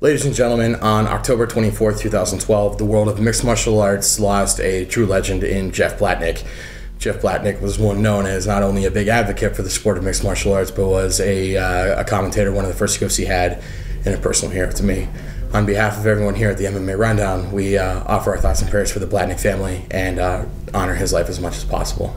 Ladies and gentlemen, on October 24th, 2012, the world of mixed martial arts lost a true legend in Jeff Blatnick. Jeff Blatnick was one known as not only a big advocate for the sport of mixed martial arts, but was a commentator, one of the first UFC had, and a personal hero to me. On behalf of everyone here at the MMA RunDown, we offer our thoughts and prayers for the Blatnick family and honor his life as much as possible.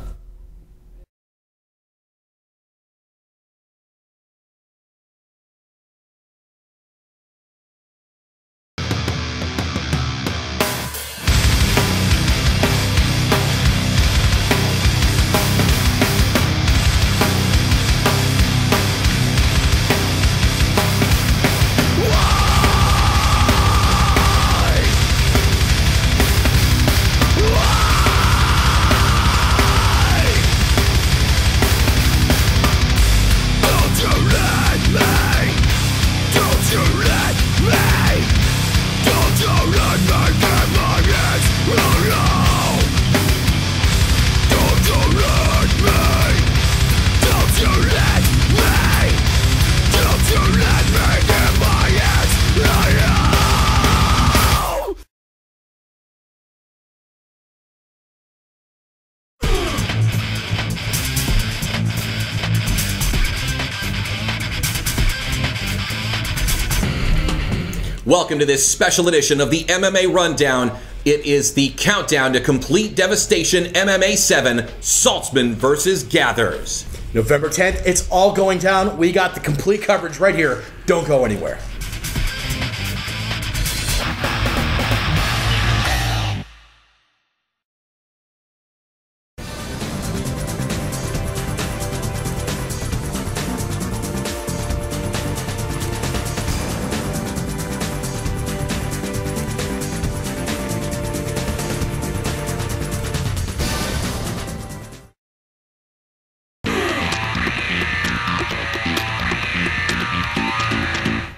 Welcome to this special edition of the MMA RunDown. It is the countdown to Complete Devastation MMA 7, Saltzman versus Gathers. November 10th, it's all going down. We got the complete coverage right here. Don't go anywhere.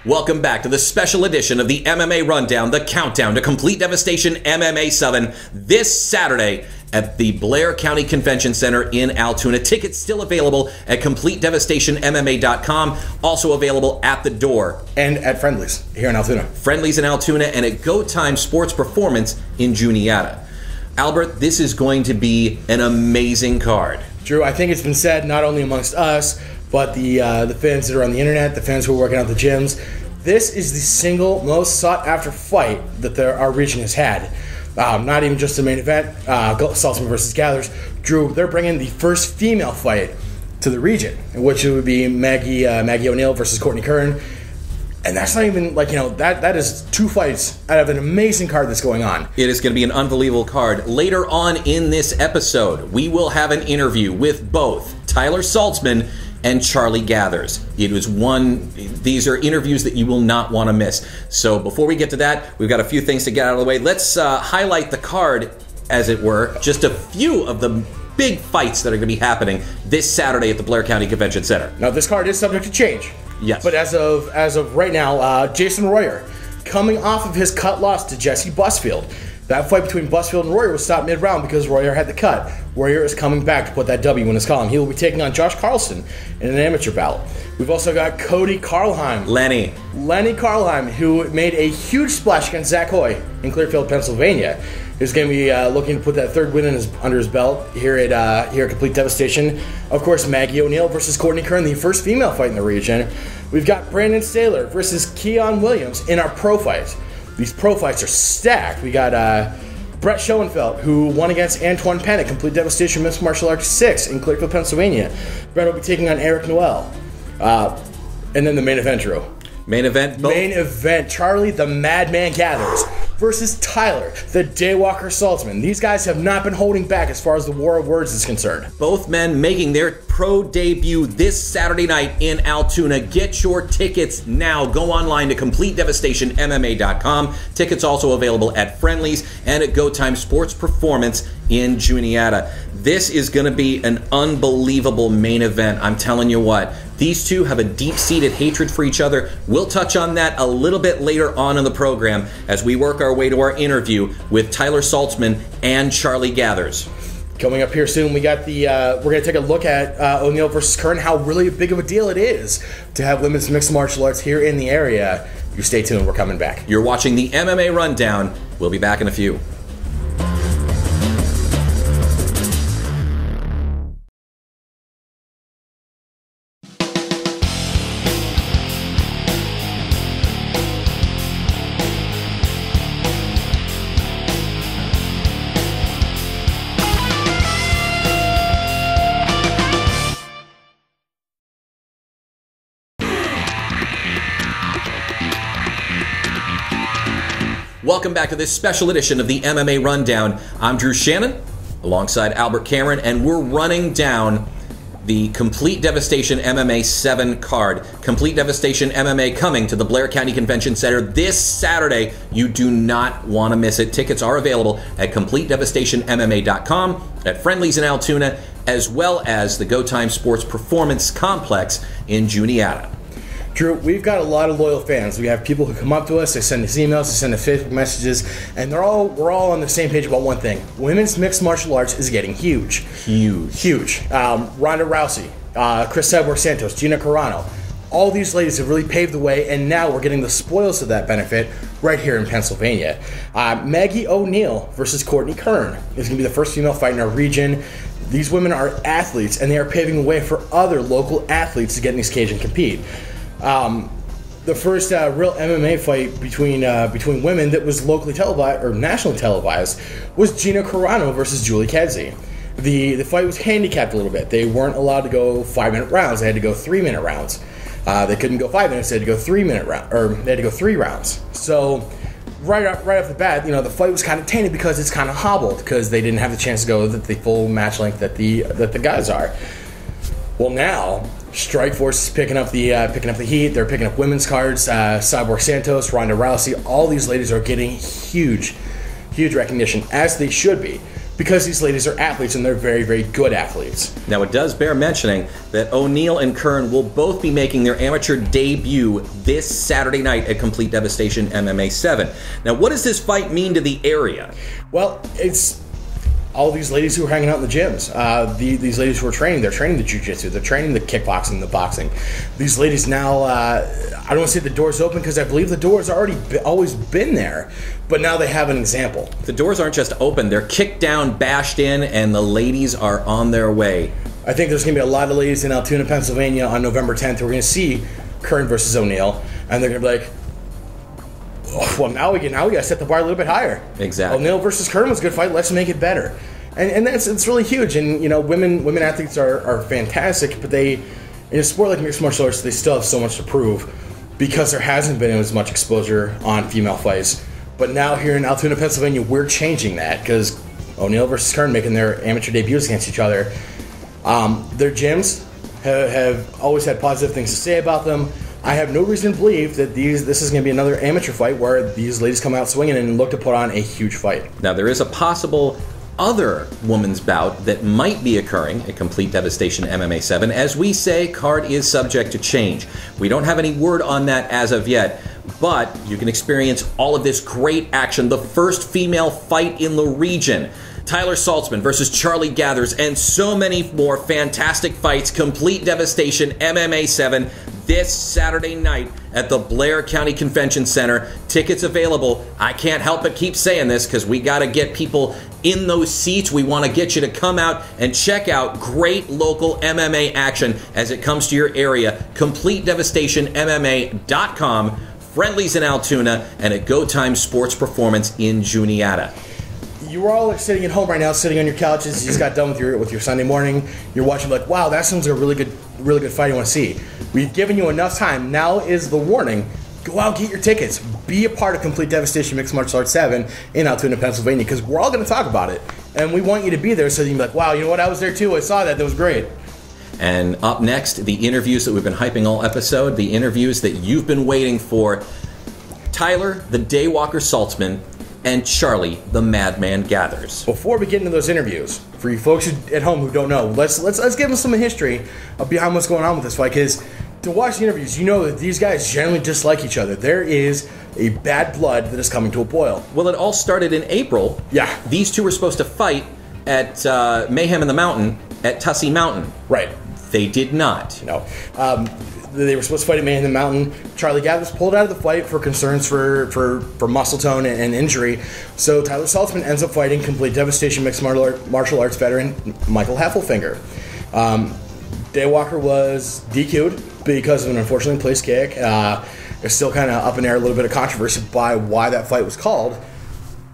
Welcome back to the special edition of the MMA RunDown, the countdown to Complete Devastation MMA 7, this Saturday at the Blair County Convention Center in Altoona. Tickets still available at CompleteDevastationMMA.com, also available at the door. And at Friendly's here in Altoona. Friendly's in Altoona and at Go Time Sports Performance in Juniata. Albert, this is going to be an amazing card. Drew, I think it's been said not only amongst us, but the fans that are on the internet, the fans who are working out the gyms, this is the single most sought-after fight that our region has had. Not even just the main event, Saltzman versus Gathers. Drew, they're bringing the first female fight to the region, in which it would be Maggie O'Neill versus Courtney Kern. And that's not even, that is two fights out of an amazing card that's going on. It is going to be an unbelievable card. Later on in this episode, we will have an interview with both Tyler Saltzman and Charlie Gathers. These are interviews that you will not want to miss. So before we get to that, we've got a few things to get out of the way. Let's highlight the card, as it were, just a few of the big fights that are going to be happening this Saturday at the Blair County Convention Center. Now, this card is subject to change. Yes. But as of right now, Jason Royer, coming off of his cut loss to Jesse Busfield. That fight between Busfield and Royer was stopped mid-round because Royer had the cut. Royer is coming back to put that W in his column. He will be taking on Josh Carlson in an amateur battle. We've also got Cody Karlheim. Lenny Karlheim, who made a huge splash against Zach Hoy in Clearfield, Pennsylvania. He's going to be looking to put that third win under his belt here at Complete Devastation. Of course, Maggie O'Neill versus Courtney Kern, the first female fight in the region. We've got Brandon Saylor versus Keon Williams in our pro fights. These pro fights are stacked. We got Brett Schoenfeld, who won against Antoine Penn at Complete Devastation Mixed Martial Arts 6 in Clearfield, Pennsylvania. Brett will be taking on Eric Noel. And then the main event, Drew. Main event, Charlie the Madman Gathers versus Tyler the Daywalker Saltzman. These guys have not been holding back as far as the war of words is concerned. Both men making their pro debut this Saturday night in Altoona. Get your tickets now. Go online to CompleteDevastationMMA.com. Tickets also available at Friendly's and at Go Time Sports Performance in Juniata. This is going to be an unbelievable main event. I'm telling you what. These two have a deep-seated hatred for each other. We'll touch on that a little bit later on in the program as we work our way to our interview with Tyler Saltzman and Charlie Gathers. Coming up here soon, we got we're going to take a look at O'Neill versus Kern, how really big of a deal it is to have women's mixed martial arts here in the area. You stay tuned. We're coming back. You're watching the MMA Rundown. We'll be back in a few. Welcome back to this special edition of the MMA Rundown. I'm Drew Shannon, alongside Albert Cameron, and we're running down the Complete Devastation MMA 7 card. Complete Devastation MMA coming to the Blair County Convention Center this Saturday. You do not want to miss it. Tickets are available at CompleteDevastationMMA.com, at Friendly's in Altoona, as well as the Go Time Sports Performance Complex in Juniata. Drew, we've got a lot of loyal fans. We have people who come up to us, they send us emails, they send us Facebook messages, and we're all on the same page about one thing. Women's mixed martial arts is getting huge. Huge. Ronda Rousey, Chris Santos, Gina Carano, all these ladies have really paved the way, and now we're getting the spoils of that benefit right here in Pennsylvania. Maggie O'Neill versus Courtney Kern is going to be the first female fight in our region. These women are athletes, and they are paving the way for other local athletes to get in these cages and compete. The first real MMA fight between women that was locally televised or nationally televised was Gina Carano versus Julie Kedzie. The fight was handicapped a little bit. They weren't allowed to go 5-minute rounds. They had to go 3-minute rounds. They couldn't go 5 minutes. They had to go 3-minute round, or they had to go 3 rounds. So right off the bat, the fight was kind of tainted because it's kind of hobbled because they didn't have the chance to go the full match length that the guys are. Well, now Strikeforce is picking up the heat. They're picking up women's cards. Cyborg Santos, Ronda Rousey, all these ladies are getting huge recognition, as they should be, because these ladies are athletes and they're very, very good athletes. Now, it does bear mentioning that O'Neill and Kern will both be making their amateur debut this Saturday night at Complete Devastation MMA 7. Now, what does this fight mean to the area? Well, it's all these ladies who are hanging out in the gyms, these ladies who are training, they're training the jiu-jitsu, they're training the kickboxing, the boxing. These ladies now, I don't want to say the door's open because I believe the door's always been there, but now they have an example. The doors aren't just open, they're kicked down, bashed in, and the ladies are on their way. I think there's going to be a lot of ladies in Altoona, Pennsylvania on November 10th. We're going to see Kern versus O'Neill, and they're going to be like, well, now we got to set the bar a little bit higher. Exactly. O'Neill versus Kern was a good fight. Let's make it better. And it's really huge. And women athletes are fantastic, but in a sport like mixed martial arts, they still have so much to prove because there hasn't been as much exposure on female fights. But now here in Altoona, Pennsylvania, we're changing that because O'Neill versus Kern making their amateur debuts against each other. Their gyms have always had positive things to say about them. I have no reason to believe that this is going to be another amateur fight where these ladies come out swinging and look to put on a huge fight. Now, there is a possible other women's bout that might be occurring at Complete Devastation MMA 7. As we say, card is subject to change. We don't have any word on that as of yet, but you can experience all of this great action. The first female fight in the region. Tyler Saltzman versus Charlie Gathers, and so many more fantastic fights. Complete Devastation MMA 7 this Saturday night at the Blair County Convention Center. Tickets available. I can't help but keep saying this because we got to get people in those seats. We want to get you to come out and check out great local MMA action as it comes to your area. CompleteDevastationMMA.com, Friendly's in Altoona, and at Go Time Sports Performance in Juniata. You're all sitting at home right now, sitting on your couches. You just got done with your Sunday morning. You're watching like, wow, that sounds like a really good fight you want to see. We've given you enough time. Now is the warning. Go out, get your tickets. Be a part of Complete Devastation Mixed Martial Arts 7 in Altoona, Pennsylvania, because we're all going to talk about it. And we want you to be there so you can be like, wow, you know what? I was there too. I saw that. That was great. And up next, the interviews that we've been hyping all episode, the interviews that you've been waiting for. Tyler, the Daywalker Saltzman, and Charlie, the Madman Gathers. Before we get into those interviews, for you folks at home who don't know, let's give them some history behind what's going on with this fight. Because to watch the interviews, you know that these guys generally dislike each other. There is a bad blood that is coming to a boil. Well, it all started in April. Yeah. These two were supposed to fight at Mayhem in the Mountain at Tussey Mountain. Right. They did not. No. They were supposed to fight at Man in the Mountain. Charlie Gathers pulled out of the fight for concerns for muscle tone and injury. So Tyler Saltzman ends up fighting Complete Devastation mixed martial arts veteran Michael Heffelfinger. Daywalker was DQ'd because of an unfortunately placed kick. There's still kind of up in there, a little bit of controversy by why that fight was called.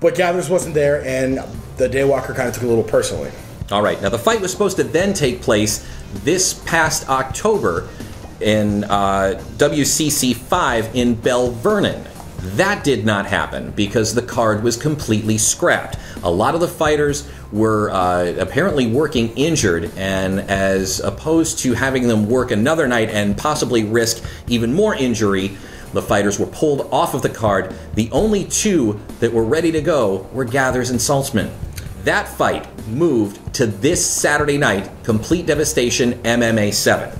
But Gathers wasn't there, and the Daywalker kind of took it a little personally. All right. Now, the fight was supposed to then take place this past October in WCC 5 in Bell Vernon. That did not happen because the card was completely scrapped. A lot of the fighters were apparently working injured, and as opposed to having them work another night and possibly risk even more injury, the fighters were pulled off of the card. The only two that were ready to go were Gathers and Saltzman. That fight moved to this Saturday night, Complete Devastation MMA 7.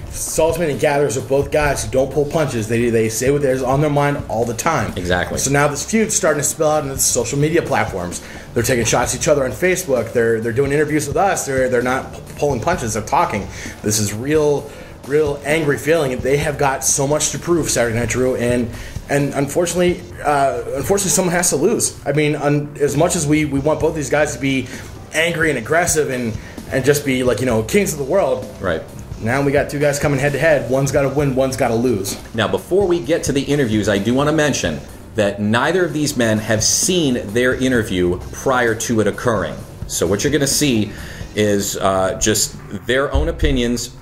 Saltzman and Gathers are both guys who don't pull punches. They say what is on their mind all the time. Exactly. So now this feud's starting to spill out into the social media platforms. They're taking shots at each other on Facebook. They're doing interviews with us. They're not pulling punches. They're talking. This is real angry feeling. They have got so much to prove, Saturday Night Drew, and unfortunately someone has to lose. I mean, as much as we want both these guys to be angry and aggressive and just be like, kings of the world. Right. Now we got two guys coming head to head. One's got to win, one's got to lose. Now, before we get to the interviews, I do want to mention that neither of these men have seen their interview prior to it occurring. So what you're going to see is just their own opinions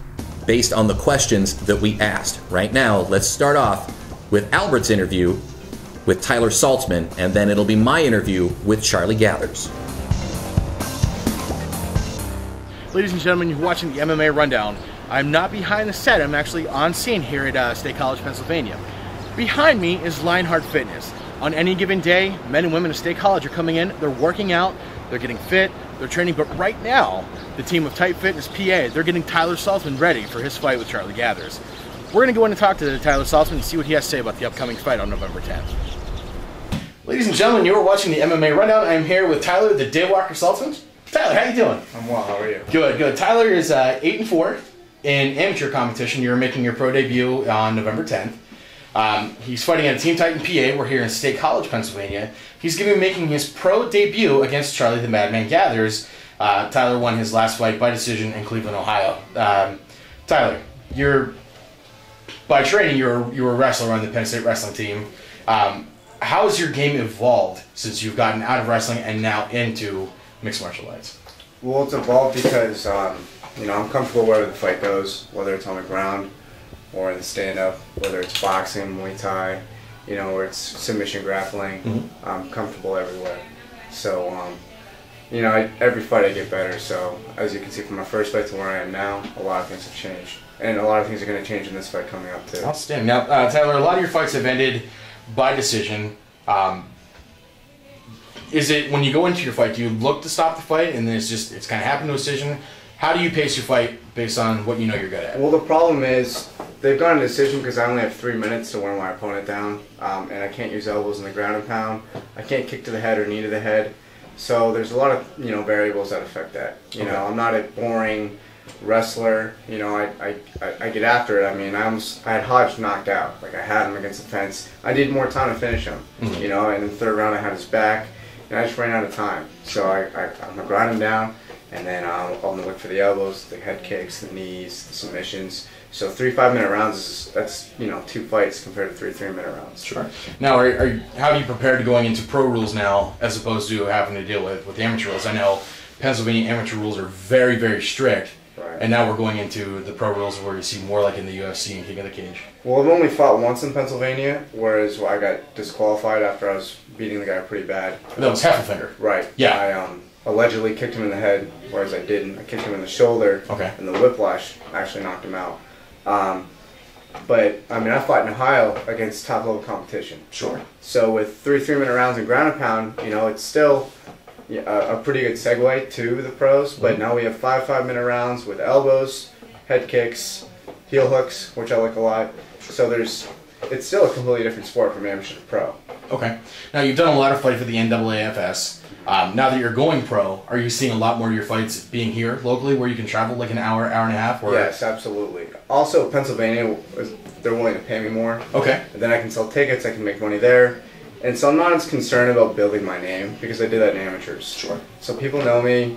based on the questions that we asked. Right now, let's start off with Albert's interview with Tyler Saltzman, and then it'll be my interview with Charlie Gathers. Ladies and gentlemen, you're watching the MMA Rundown. I'm not behind the set. I'm actually on scene here at State College, Pennsylvania. Behind me is Lionheart Fitness. On any given day, men and women of State College are coming in, they're working out, they're getting fit, they're training, but right now, the team of Tight Fitness PA, they're getting Tyler Saltzman ready for his fight with Charlie Gathers. We're going to go in and talk to Tyler Saltzman and see what he has to say about the upcoming fight on November 10th. Ladies and gentlemen, you are watching the MMA Rundown. I'm here with Tyler, the Daywalker Saltzman. Tyler, how you doing? I'm well, how are you? Good. Tyler is 8-4 in amateur competition. You're making your pro debut on November 10th. He's fighting at Team Titan PA. We're here in State College, Pennsylvania. He's going to be making his pro debut against Charlie the Madman Gathers. Tyler won his last fight by decision in Cleveland, Ohio. Tyler, by training, you're a wrestler on the Penn State wrestling team. How has your game evolved since you've gotten out of wrestling and now into mixed martial arts? Well, it's evolved because I'm comfortable wherever the fight goes, whether it's on the ground or in the stand-up, whether it's boxing, Muay Thai, or it's submission grappling. Mm-hmm. I'm comfortable everywhere. So, every fight I get better. So, as you can see from my first fight to where I am now, a lot of things have changed. And a lot of things are going to change in this fight coming up, too. Outstanding. Now, Tyler, a lot of your fights have ended by decision. Is it, when you go into your fight, do you look to stop the fight and then it's kind of happened to a decision? How do you pace your fight based on what you know you're good at? Well, the problem is they've gone a decision because I only have 3 minutes to wear my opponent down, and I can't use elbows in the ground and pound. I can't kick to the head or knee to the head. So there's a lot of variables that affect that. Okay. I'm not a boring wrestler. I get after it. I mean, I had Hodge knocked out. Like, I had him against the fence. I needed more time to finish him. Mm-hmm. And in the third round I had his back, and I just ran out of time. So I'm gonna grind him down, and then I'm gonna look for the elbows, the head kicks, the knees, the submissions. So 3 5-minute rounds that's 2 fights compared to 3 3-minute rounds. Sure. Now, how do you prepare to going into pro rules now as opposed to having to deal with amateur rules? I know Pennsylvania amateur rules are very, very strict. Right. And now we're going into the pro rules where you see more like in the UFC and King of the Cage. Well, I've only fought once in Pennsylvania, whereas I got disqualified after I was beating the guy pretty bad. That was Heffelfinger. Right. Yeah. I allegedly kicked him in the head, whereas I didn't. I kicked him in the shoulder. Okay. And the whiplash actually knocked him out. But, I fought in Ohio against top-level competition. Sure. So with 3 3-minute rounds and ground and pound, it's still a pretty good segue to the pros, but now we have 5 5-minute rounds with elbows, head kicks, heel hooks, which I like a lot. So there's it's still a completely different sport from amateur to pro. Okay. Now, you've done a lot of fighting for the NAAFS. Now that you're going pro, are you seeing a lot more of your fights being here locally where you can travel like an hour, hour and a half? Or... Yes, absolutely. Also, Pennsylvania, they're willing to pay me more. Okay. And then I can sell tickets, I can make money there. And so I'm not as concerned about building my name because I did that in amateurs. Sure. So people know me,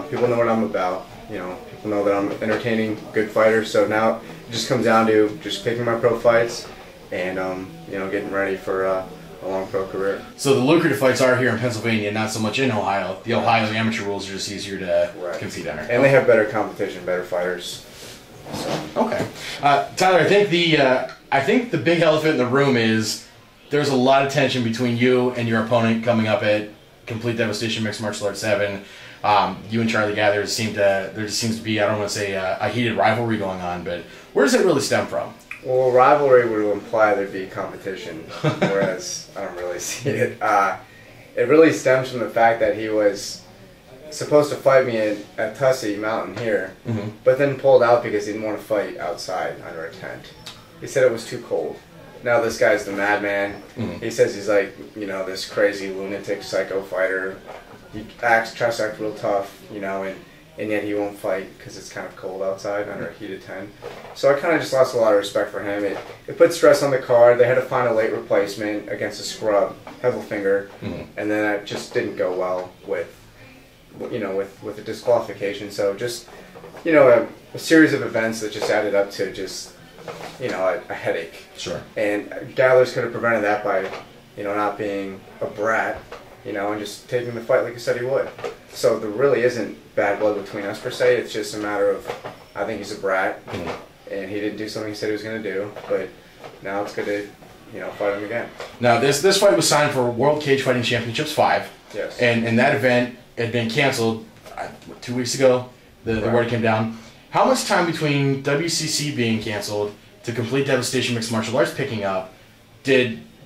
people know what I'm about. You know, people know that I'm entertaining, good fighter. So now it just comes down to just picking my pro fights and, you know, getting ready for a long pro career. So the lucrative fights are here in Pennsylvania, not so much in Ohio. The Ohio amateur rules are just easier to compete under. And they have better competition, better fighters. So. Okay. Tyler, I think the big elephant in the room is there's a lot of tension between you and your opponent coming up at Complete Devastation Mixed Martial Arts 7. You and Charlie Gathers there just seems to be, I don't want to say a heated rivalry going on, but where does it really stem from? Well, rivalry would imply there'd be competition, whereas I don't really see it. It really stems from the fact that he was supposed to fight me at Tussey Mountain here, but then pulled out because he didn't want to fight outside under a tent. He said it was too cold. Now this guy's the madman. He says he's like, you know, this crazy lunatic psycho fighter. He tries to act real tough, you know, and yet he won't fight because it's kind of cold outside under a heated tent. So I kind of just lost a lot of respect for him. It put stress on the card. They had to find a late replacement against a scrub, Heffelfinger, and then it just didn't go well with, you know, with the disqualification. So just, you know, a series of events that just added up to just, you know, a headache. Sure. And Gathers could have prevented that by, you know, not being a brat, you know, and just taking the fight like he said he would. So there really isn't bad blood between us per se. It's just a matter of, I think he's a brat, and he didn't do something he said he was going to do. But now it's good to, you know, fight him again. Now this fight was signed for World Cage Fighting Championships 5. Yes. And that event had been canceled 2 weeks ago. The word came down. How much time between WCC being canceled to Complete Devastation Mixed Martial Arts picking up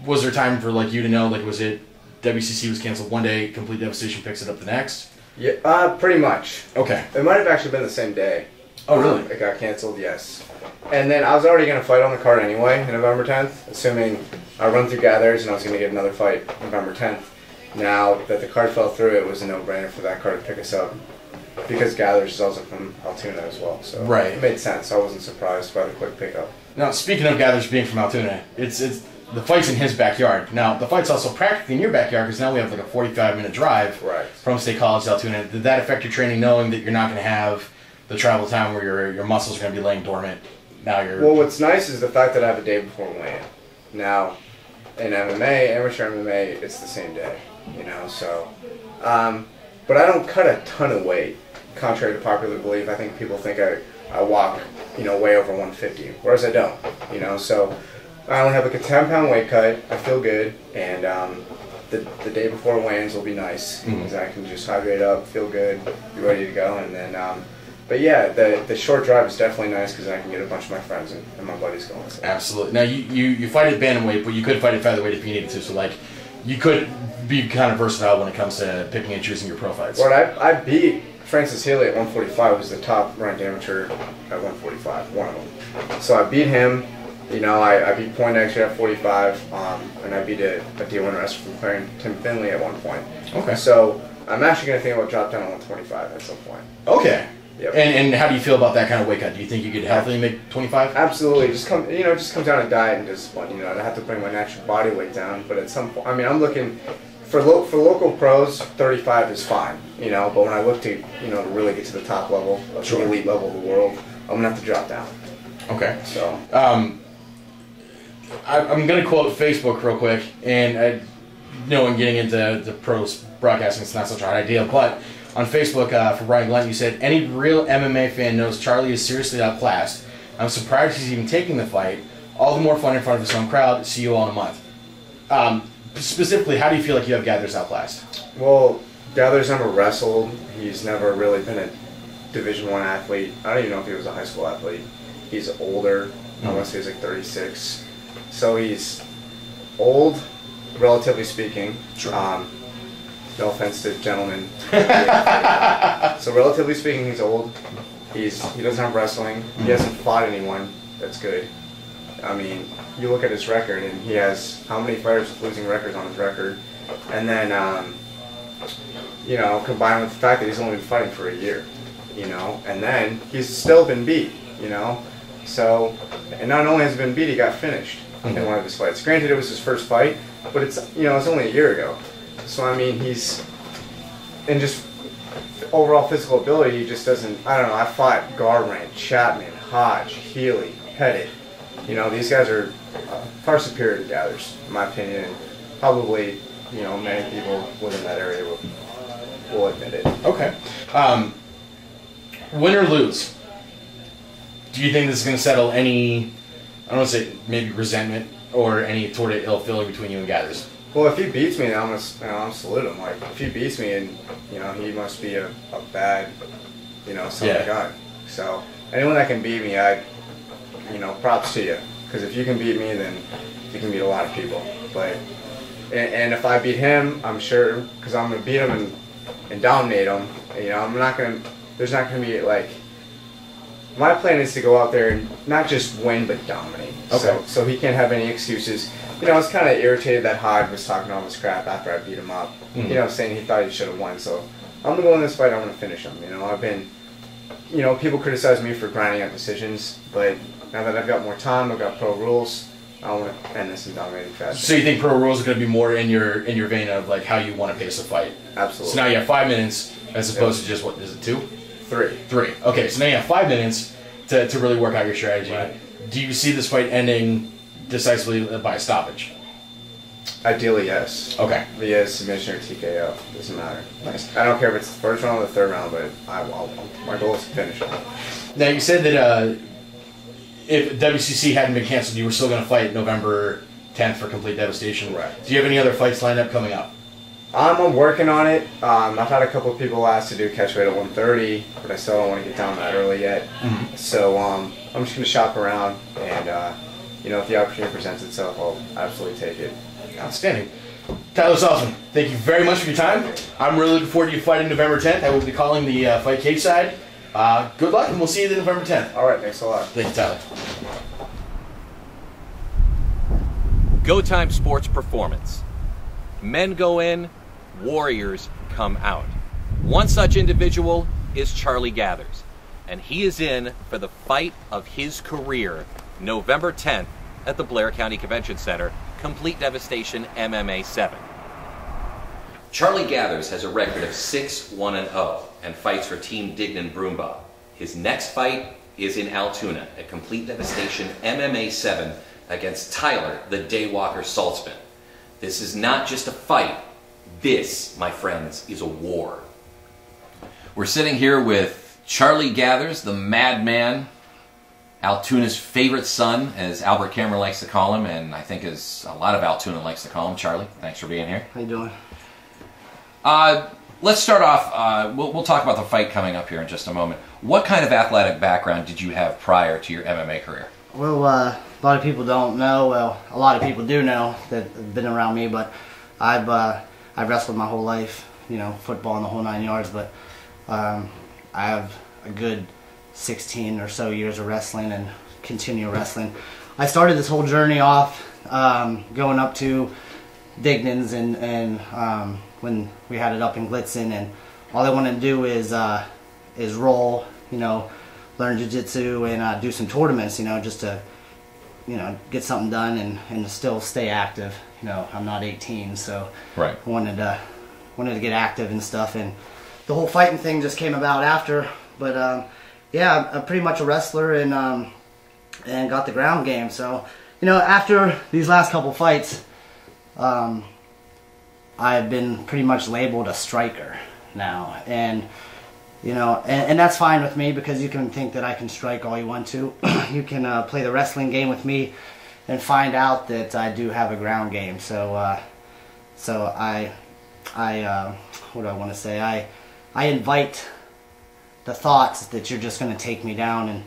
was there time for like you to know, like, was it WCC was canceled one day, Complete Devastation picks it up the next? Yeah, pretty much. Okay. It might have actually been the same day. Oh, really? It got canceled, yes. And then I was already going to fight on the card anyway, November 10th, assuming I run through Gathers and I was going to get another fight November 10th. Now that the card fell through, it was a no-brainer for that card to pick us up. Because Gathers is also from Altoona as well, so it made sense. I wasn't surprised by the quick pickup. Now, speaking of Gathers being from Altoona, it's the fight's in his backyard. Now, the fight's also practically in your backyard because now we have like a 45-minute drive from State College to Altoona. Did that affect your training, knowing that you're not going to have the travel time where your muscles are going to be laying dormant? Now you're... Well, what's nice is the fact that I have a day before weigh-in. Now, in MMA, amateur MMA, it's the same day, you know, so... but I don't cut a ton of weight, contrary to popular belief. I think people think I walk, you know, way over 150, whereas I don't, you know, so I only have like a 10-pound weight cut. I feel good, and the day before weigh-ins will be nice, because I can just hydrate up, feel good, be ready to go, and then, but yeah, the short drive is definitely nice because I can get a bunch of my friends and my buddies going. So. Absolutely. Now, you fight at bantamweight, but you could fight at featherweight if you needed to, so like, you could be kind of versatile when it comes to picking and choosing your pro fights. Well, I beat Francis Healy at 145, who's the top ranked amateur at 145, one of them. So I beat him, you know, I beat Poindexter at 45, and I beat a D1 wrestler from Tim Finley at one point. Okay. So I'm actually going to think about drop down to 125 at some point. Okay. Yep. And how do you feel about that kind of weight cut? Do you think you could healthily make 25? Absolutely. Just comes down to diet and discipline. You know, I have to bring my natural body weight down, but at some point, I mean, I'm looking for local pros, 35 is fine. You know, but when I look to, you know, to really get to the top level, the elite level of the world, I'm gonna have to drop down. Okay. So. I'm gonna quote Facebook real quick, and knowing getting into the pros broadcasting is not such a hard idea, but. On Facebook, for Brian Glenn, you said, any real MMA fan knows Charlie is seriously outclassed. I'm surprised he's even taking the fight. All the more fun in front of his own crowd. See you all in a month. Specifically, how do you feel like you have Gathers outclassed? Well, Gathers never wrestled. He's never really been a Division I athlete. I don't even know if he was a high school athlete. He's older. I want to say he's like 36. So he's old, relatively speaking. Sure. No offense to gentlemen. So relatively speaking, he's old. He doesn't have wrestling. He hasn't fought anyone that's good. I mean, you look at his record, and he has how many fighters with losing records on his record, and then you know, combined with the fact that he's only been fighting for a year, you know, and then he's still been beat, you know. So, and not only has he been beat, he got finished in one of his fights. Granted, it was his first fight, but it's, you know, it's only a year ago. So I mean, he's, and just overall physical ability, he just doesn't. I don't know. I fought Garbrandt, Chapman, Hodge, Healy, Pettit. You know, these guys are far superior to Gathers, in my opinion, and probably, you know, many people within that area will admit it. Okay. Win or lose, do you think this is going to settle any, I don't want to say maybe resentment or any sort of ill feeling between you and Gathers? Well, if he beats me, then I'm gonna salute him. Like, if he beats me, and you know, he must be a bad, you know, son of a gun. So anyone that can beat me, you know, props to you. Because if you can beat me, then you can beat a lot of people. But and if I beat him, I'm sure, because I'm gonna beat him and dominate him. You know, I'm not gonna. There's not gonna be like. My plan is to go out there and not just win, but dominate. Okay. So he can't have any excuses. You know, I was kind of irritated that Hodge was talking all this crap after I beat him up. You know, saying he thought he should have won. So I'm going to go in this fight, I'm going to finish him. You know, I've been, you know, people criticize me for grinding out decisions, but now that I've got more time, I've got pro rules, I want to end this in dominating fashion. So you think pro rules are going to be more in your vein of like how you want to pace a fight? Absolutely. So now you have 5 minutes as opposed to just, what is it, 2? 3. 3. Okay, so now you have 5 minutes to really work out your strategy. Right. Do you see this fight ending decisively by a stoppage? Ideally, yes. Okay. Via submission or TKO. Doesn't matter. Nice. I don't care if it's the first round or the third round, but my goal is to finish it. Now, you said that if WCC hadn't been canceled, you were still going to fight November 10th for Complete Devastation. Right. Do you have any other fights lined up coming up? I'm working on it. I've had a couple of people ask to do catchweight at 130, but I still don't want to get down that early yet. So I'm just going to shop around, and you know, if the opportunity presents itself, I'll absolutely take it. Outstanding. Tyler Saltzman, thank you very much for your time. I'm really looking forward to you fighting November 10th. I will be calling the fight cage side. Good luck, and we'll see you November 10th. All right, thanks a lot. Thank you, Tyler. Go Time Sports Performance. Men go in, warriors come out. One such individual is Charlie Gathers, and he is in for the fight of his career, November 10th at the Blair County Convention Center, Complete Devastation MMA 7. Charlie Gathers has a record of 6-1-0 and fights for Team Dignan Broomba. His next fight is in Altoona at Complete Devastation MMA 7 against Tyler the Daywalker Saltzman. This is not just a fight. This, my friends, is a war. We're sitting here with Charlie Gathers, the madman, Altoona's favorite son, as Albert Cameron likes to call him, and I think as a lot of Altoona likes to call him. Charlie, thanks for being here. How you doing? Let's start off, we'll talk about the fight coming up here in just a moment. What kind of athletic background did you have prior to your MMA career? Well, a lot of people don't know. Well, a lot of people do know that have been around me, but I've wrestled my whole life, you know, football and the whole 9 yards, but I have a good 16 or so years of wrestling and continue wrestling. I started this whole journey off going up to Dignan's and when we had it up in Glitzen, and all I wanted to do is roll, you know, learn jiu-jitsu and do some tournaments, you know, just to, you know, get something done and still stay active. You know, I'm not 18, so right. I wanted to get active and stuff, and the whole fighting thing just came about after. But yeah, I'm pretty much a wrestler and got the ground game. So, you know, after these last couple fights, I've been pretty much labeled a striker now, and you know, and that's fine with me, because you can think that I can strike all you want to. You can play the wrestling game with me and find out that I do have a ground game. So I what do I want to say? I invite the thoughts that you're just going to take me down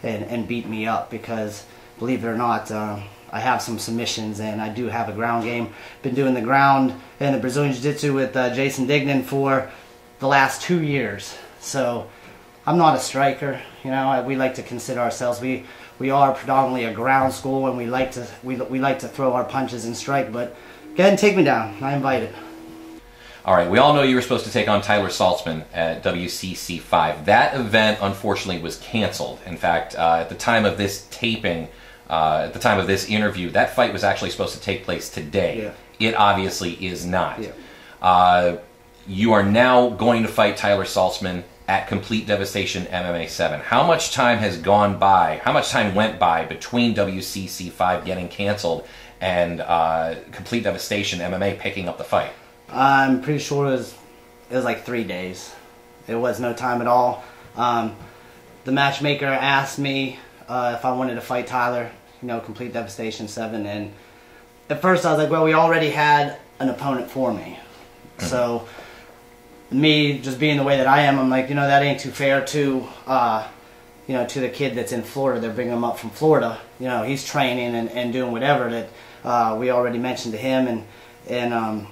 and beat me up, because believe it or not, I have some submissions and I do have a ground game. Been doing the ground and the Brazilian Jiu-Jitsu with Jason Dignan for the last 2 years. So I'm not a striker, you know. We like to consider ourselves, we we are predominantly a ground school, and we like to throw our punches and strike. But go ahead and take me down. I invite it. All right, we all know you were supposed to take on Tyler Saltzman at WCC 5. That event, unfortunately, was canceled. In fact, at the time of this taping, at the time of this interview, that fight was actually supposed to take place today. Yeah. It obviously is not. Yeah. You are now going to fight Tyler Saltzman at Complete Devastation MMA 7. How much time has gone by, how much time went by between WCC 5 getting canceled and Complete Devastation MMA picking up the fight? I'm pretty sure it was like 3 days. It was no time at all. The matchmaker asked me if I wanted to fight Tyler, Complete Devastation 7, and at first I was like, well, we already had an opponent for me. So me just being the way that I am, I'm like, that ain't too fair to to the kid that's in Florida. They're bringing him up from Florida. He's training and doing whatever that we already mentioned to him, and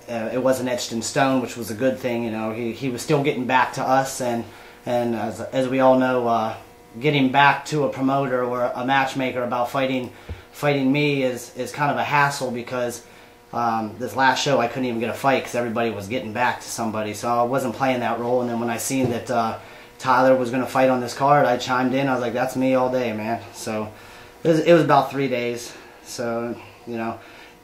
it wasn't etched in stone, which was a good thing. He was still getting back to us, and as we all know, getting back to a promoter or a matchmaker about fighting me is kind of a hassle, because this last show I couldn't even get a fight because everybody was getting back to somebody, so I wasn't playing that role. And then when I seen that Tyler was going to fight on this card, I chimed in. I was like, that's me all day, man. So it was about 3 days. So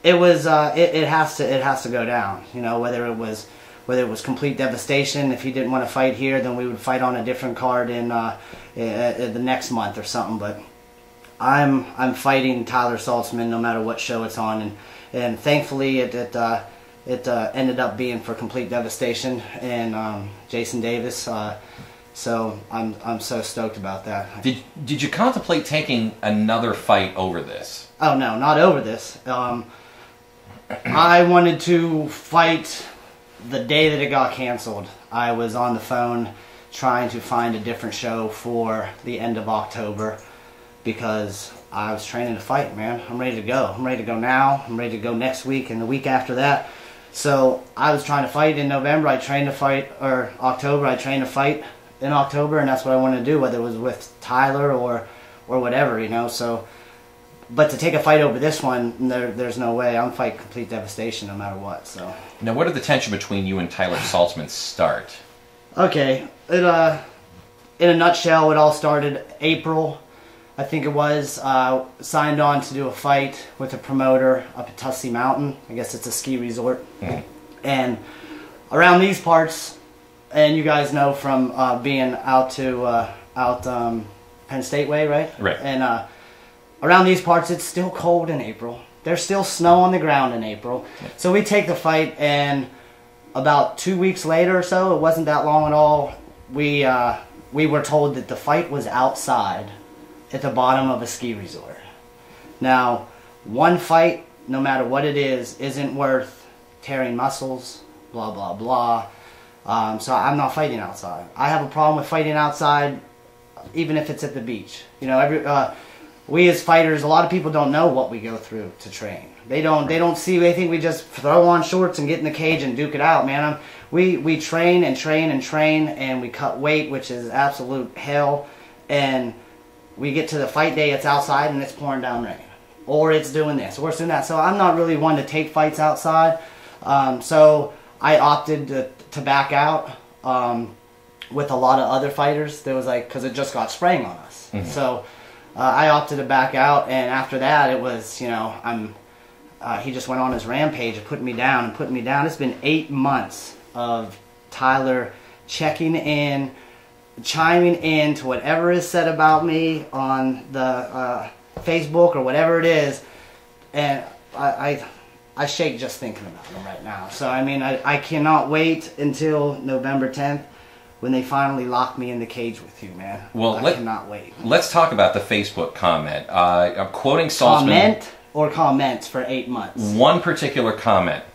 it was it has to go down. Whether it was Complete Devastation. If he didn't want to fight here, then we would fight on a different card in the next month or something. But I'm fighting Tyler Saltzman no matter what show it's on, and thankfully it ended up being for Complete Devastation and Jason Davis. So I'm so stoked about that. Did you contemplate taking another fight over this? Oh no, not over this. I wanted to fight the day that it got canceled. I was on the phone trying to find a different show for the end of October, because I was training to fight, man. I'm ready to go. I'm ready to go now. I'm ready to go next week and the week after that. So I was trying to fight in November. I trained to fight, or October. I trained to fight in October, and that's what I wanted to do, whether it was with Tyler or whatever, So, but to take a fight over this one, there's no way. I'm fighting Complete Devastation no matter what. So now, where did the tension between you and Tyler Saltzman start? Okay, in a nutshell, it all started April, I think it was. Signed on to do a fight with a promoter up at Tussey Mountain. I guess it's a ski resort. And around these parts, and you guys know from being out to Penn State Way, right? Right. And around these parts, it's still cold in April. There's still snow on the ground in April. So we take the fight, and about 2 weeks later or so, it wasn't that long at all, we were told that the fight was outside at the bottom of a ski resort. Now, one fight, no matter what it is, isn't worth tearing muscles, blah, blah, blah. So I'm not fighting outside. I have a problem with fighting outside, even if it's at the beach. We as fighters, a lot of people don't know what we go through to train. They don't see. They think we just throw on shorts and get in the cage and duke it out, man. We train and train and train, and we cut weight, which is absolute hell. And we get to the fight day, it's outside and it's pouring down rain, or it's doing this, or it's doing that. So I'm not really one to take fights outside. So I opted to back out. With a lot of other fighters, there was because it just got spraying on us. So I opted to back out, and after that, it was he just went on his rampage of putting me down and putting me down. It's been 8 months of Tyler checking in, chiming in to whatever is said about me on the Facebook or whatever it is, and I shake just thinking about him right now. So I cannot wait until November 10th. When they finally lock me in the cage with you, man. Well, I cannot wait. Let's talk about the Facebook comment. I'm quoting Saltzman. Comment or comments for 8 months? One particular comment.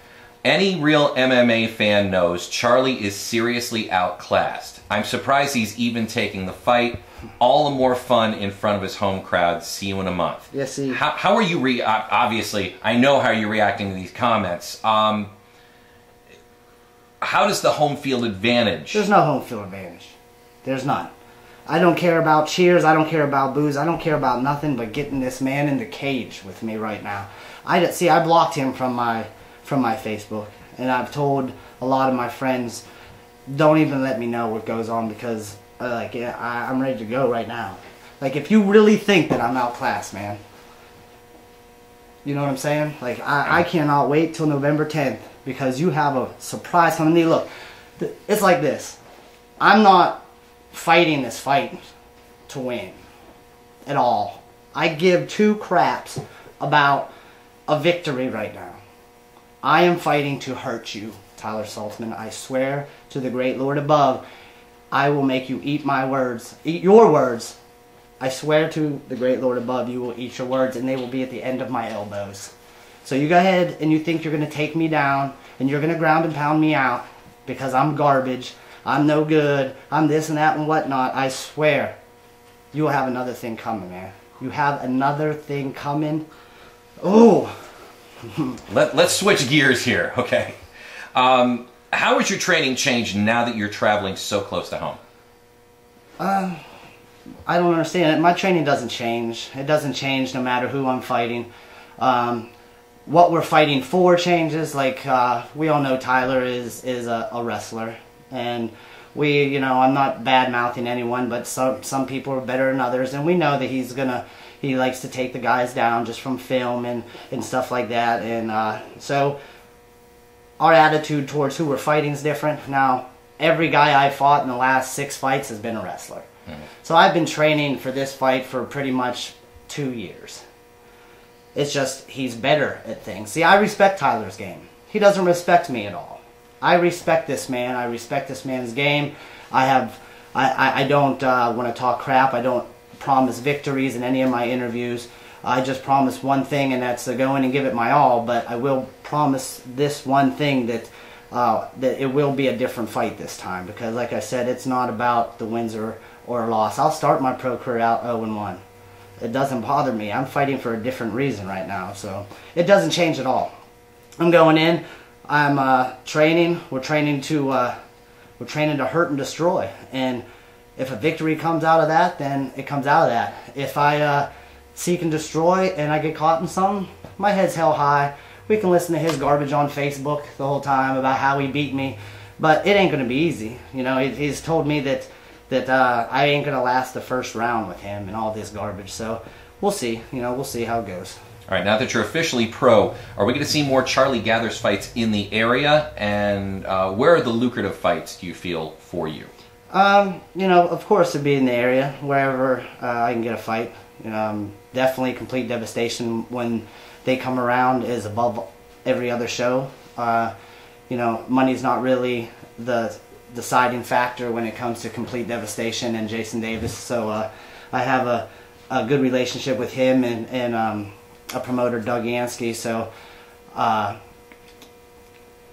Any real MMA fan knows Charlie is seriously outclassed. I'm surprised he's even taking the fight. All the more fun in front of his home crowd. See you in a month. Yes, see. How are you obviously, I know how you're reacting to these comments. How does the home field advantage? There's no home field advantage. There's none. I don't care about cheers. I don't care about booze. I don't care about nothing but getting this man in the cage with me right now. I blocked him from my Facebook, and I've told a lot of my friends, don't even let me know what goes on, because I'm ready to go right now. Like, if you really think that I'm outclassed, man, you know what I'm saying? Like, I cannot wait till November 10th, because you have a surprise coming to me. Look, it's like this. I'm not fighting this fight to win at all. I give two craps about a victory right now. I am fighting to hurt you, Tyler Saltzman. I swear to the great Lord above, I will make you eat my words, eat your words. I swear to the great Lord above, you will eat your words, and they will be at the end of my elbows. So you go ahead and you think you're going to take me down, and you're going to ground and pound me out because I'm garbage, I'm no good, I'm this and that and whatnot. I swear, you will have another thing coming, man. You have another thing coming. Oh. Let's switch gears here, okay? How has your training changed now that you're traveling so close to home? I don't understand it. My training doesn't change. It doesn't change no matter who I'm fighting. What we're fighting for changes. Like, we all know Tyler is a wrestler. And I'm not bad-mouthing anyone, but some people are better than others. And we know that he likes to take the guys down just from film and stuff like that. And so our attitude towards who we're fighting is different. Now, every guy I fought in the last 6 fights has been a wrestler. So I've been training for this fight for pretty much 2 years. It's just he's better at things. See, I respect Tyler's game. He doesn't respect me at all. I respect this man. I respect this man's game. I don't want to talk crap. I don't promise victories in any of my interviews. I just promise one thing, and that's to go in and give it my all. But I will promise this one thing, that it will be a different fight this time. Because, like I said, it's not about the wins or a loss. I'll start my pro career out 0-1. It doesn't bother me. I'm fighting for a different reason right now, so it doesn't change at all. I'm going in. I'm training. We're training to hurt and destroy. And if a victory comes out of that, then it comes out of that. If I seek and destroy and I get caught in something, my head's held high. We can listen to his garbage on Facebook the whole time about how he beat me, but it ain't going to be easy. He's told me that I ain't going to last the first round with him and all this garbage. So we'll see. We'll see how it goes. All right, now that you're officially pro, are we going to see more Charlie Gathers fights in the area? And where are the lucrative fights, do you feel, for you? Of course it'd be in the area, wherever I can get a fight. Definitely Complete Devastation, when they come around, is above every other show. Money's not really the deciding factor when it comes to Complete Devastation and Jason Davis. So I have a good relationship with him and a promoter, Doug Yansky. So I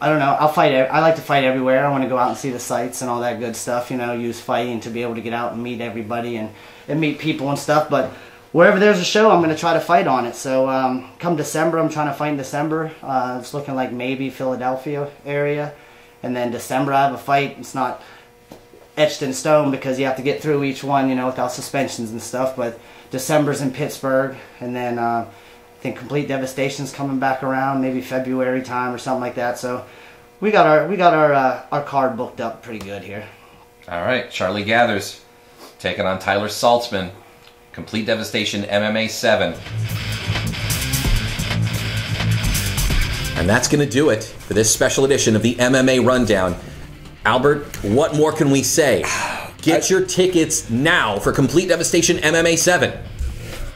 don't know. I like to fight everywhere. I want to go out and see the sights and all that good stuff. Use fighting to be able to get out and meet everybody and meet people and stuff. But wherever there's a show, I'm going to try to fight on it. So come December, I'm trying to fight in December. It's looking like maybe Philadelphia area. And then December I have a fight. It's not etched in stone because you have to get through each one, without suspensions and stuff. But December's in Pittsburgh, and then I think Complete Devastation's coming back around, maybe February time or something like that. So we got our card booked up pretty good here. All right, Charlie Gathers taking on Tyler Saltzman. Complete Devastation MMA 7. And that's going to do it for this special edition of the MMA Rundown. Albert, what more can we say? Get your tickets now for Complete Devastation MMA 7.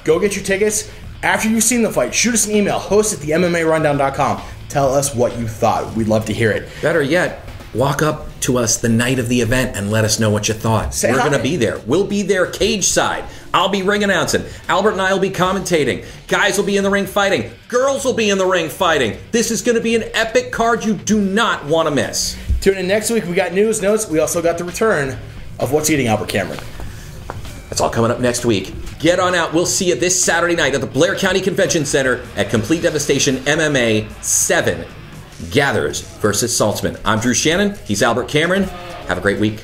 Go get your tickets. After you've seen the fight, shoot us an email, host@themmarundown.com. Tell us what you thought. We'd love to hear it. Better yet, walk up to us the night of the event and let us know what you thought. We're going to be there. We'll be there cage side. I'll be ring announcing. Albert and I will be commentating. Guys will be in the ring fighting. Girls will be in the ring fighting. This is going to be an epic card you do not want to miss. Tune in next week. We got news, notes. We also got the return of What's Eating Albert Cameron. That's all coming up next week. Get on out. We'll see you this Saturday night at the Blair County Convention Center at Complete Devastation MMA 7. Gathers versus Saltzman. I'm Drew Shannon. He's Albert Cameron. Have a great week.